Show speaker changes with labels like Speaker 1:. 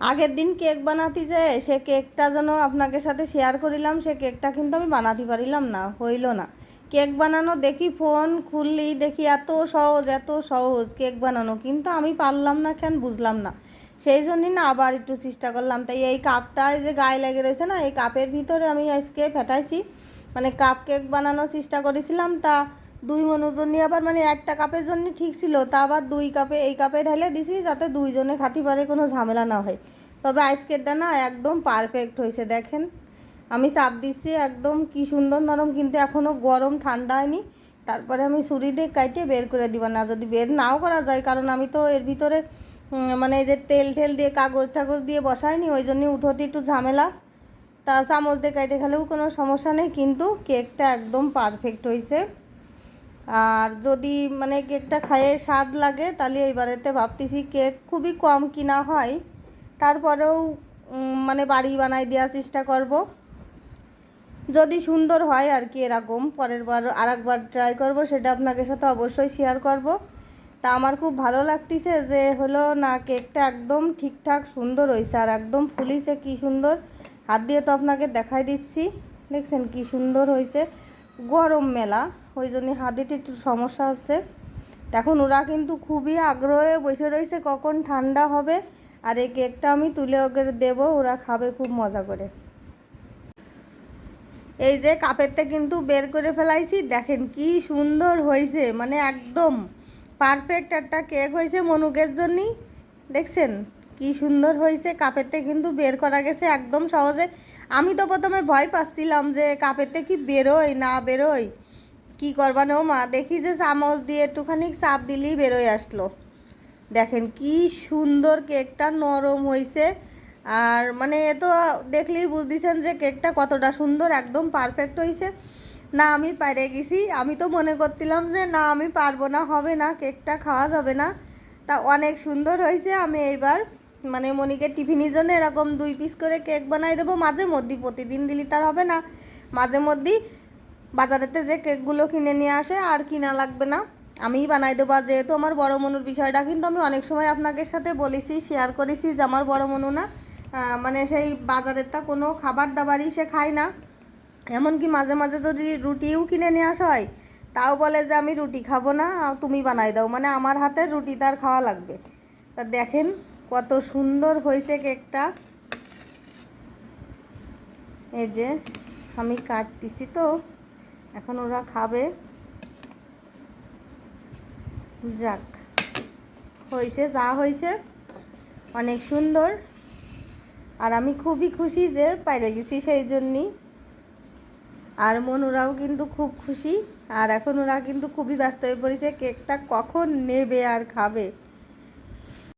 Speaker 1: আগের দিন কেক বানাতে যায় সে কেকটা যেন আপনাদের সাথে শেয়ার করিলাম, সে কেকটা কিন্তু আমি বানাতে পারিলাম না, হইল না। কেক বানানো দেখি ফোন খুললেই দেখি এত সহজ কেক বানানো, কিন্তু আমি পারলাম না, কেন বুঝলাম না। সেই জন্যই না আবার একটু চেষ্টা করলাম। তাই এই কাপটায় যে গায়ে লেগে রয়েছে না, এই কাপের ভিতরে আমি আজকে ফেটাইছি, মানে কাপ কেক বানানোর চেষ্টা করেছিলাম। তা 2 মনুর নিয়ে আবার মানে একটা কাপের জন্য ঠিক ছিল, তা আবার 2 কাপে এই কাপে ঢেলে দিছি যাতে 2 জনে খাতে পারে, কোনো ঝামেলা না হয়। তবে আজকেরটা না একদম পারফেক্ট হয়েছে। দেখেন আমি চাপ দিচ্ছি, একদম কি সুন্দর নরম, কিন্তু এখনও গরম ঠান্ডা হয়নি। তারপরে আমি ছুরি দিয়ে কাটে বের করে দিব, না যদি বের নাও করা যায়, কারণ আমি তো এর ভিতরে মানে যে তেল ঠেল দিয়ে কাগজ টাগজ দিয়ে বসাইনি, ওই জন্যই উঠোতে একটু ঝামেলা। তা চামচ দিয়ে কাটে খেলেও কোনো সমস্যা নেই, কিন্তু কেকটা একদম পারফেক্ট হয়েছে। আর যদি মানে কেকটা খাইয়ে স্বাদ লাগে, তাহলে এইবারেতে ভাবতেছি কেক খুবই কম কিনা হয়, তারপরেও মানে বাড়ি বানাই দেওয়ার চেষ্টা করব, যদি সুন্দর হয় আর কি। এরকম পরের বার আর একবার ট্রাই করব, সেটা আপনাদের সাথে অবশ্যই শেয়ার করব। তা আমার খুব ভালো লাগতেছে যে হলো না, কেকটা একদম ঠিকঠাক সুন্দর হয়েছে, আর একদম ফুলিছে কি সুন্দর। হাত দিয়ে তো আপনাকে দেখাই দিচ্ছি, দেখছেন কি সুন্দর হয়েছে। গরম মেলা, ওই জন্য হাত দিতে একটু সমস্যা হচ্ছে। এখন ওরা কিন্তু খুবই আগ্রহে বসে রয়েছে কখন ঠান্ডা হবে, আর এই কেকটা আমি তুলে ওকে দেবো, ওরা খাবে খুব মজা করে। এই যে কাপেরটা কিন্তু বের করে ফেলাইছি, দেখেন কি সুন্দর হয়েছে, মানে একদম পারফেক্ট একটা কেক হয়েছে মনুকের জন্যই। দেখছেন কি সুন্দর হয়েছে, কাপেরতে কিন্তু বের করা গেছে একদম সহজে। আমি তো প্রথমে ভয় পাচ্ছিলাম যে কাপেরতে কি বেরোয় না বেরোয়, কী করবানো মা, দেখি যে চামচ দিয়ে একটুখানি চাপ দিলেই বেরোয় আসলো। দেখেন কি সুন্দর কেকটা নরম হয়েছে, আর মানে এ তো দেখলেই বুঝতেছেন যে কেকটা কতটা সুন্দর, একদম পারফেক্ট হয়েছে। না আমি পেরে গেছি, আমি তো মনে করছিলাম যে না আমি পারবো না, হবে না, কেকটা খাওয়া যাবে না। তা অনেক সুন্দর হয়েছে। আমি এইবার মানে মনিকে টিফিনের জন্য এরকম 2 পিস করে কেক বানাই দেবো মাঝে মধ্যে, প্রতিদিন দিলে তার হবে না, মাঝে মধ্যেই বাজারেতে যে কেকগুলো কিনে নিয়ে আসে আর কিনা লাগবে না, আমিই বানাই দেবো। যেহেতু আমার বড় মনুর বিষয়টা কিন্তু আমি অনেক সময় আপনাদের সাথে বলেছি, শেয়ার করেছি যে আমার বড় মনু না মানে সেই বাজারেরটা কোনো খাবার দাবারই সে খায় না। এমনকি মাঝে মাঝে যদি রুটিও কিনে নিয়ে আসা হয়, তাও বলে যে আমি রুটি খাবো না, তুমি বানাই দাও, মানে আমার হাতের রুটি তার খাওয়া লাগবে। তা দেখেন কত সুন্দর হয়েছে কেকটা। এই যে আমি কাটতেছি, তো এখন ওরা খাবে। যাক, হয়েছে যা হয়েছে, অনেক সুন্দর। আর আমি খুবই খুশি যে পাইরে গেছি সেই জন্যই। আর মনুরাও কিন্তু খুব খুশি। আর এখন ওরা কিন্তু খুবই ব্যস্ত হয়ে পড়েছে কেকটা কখন নেবে আর খাবে।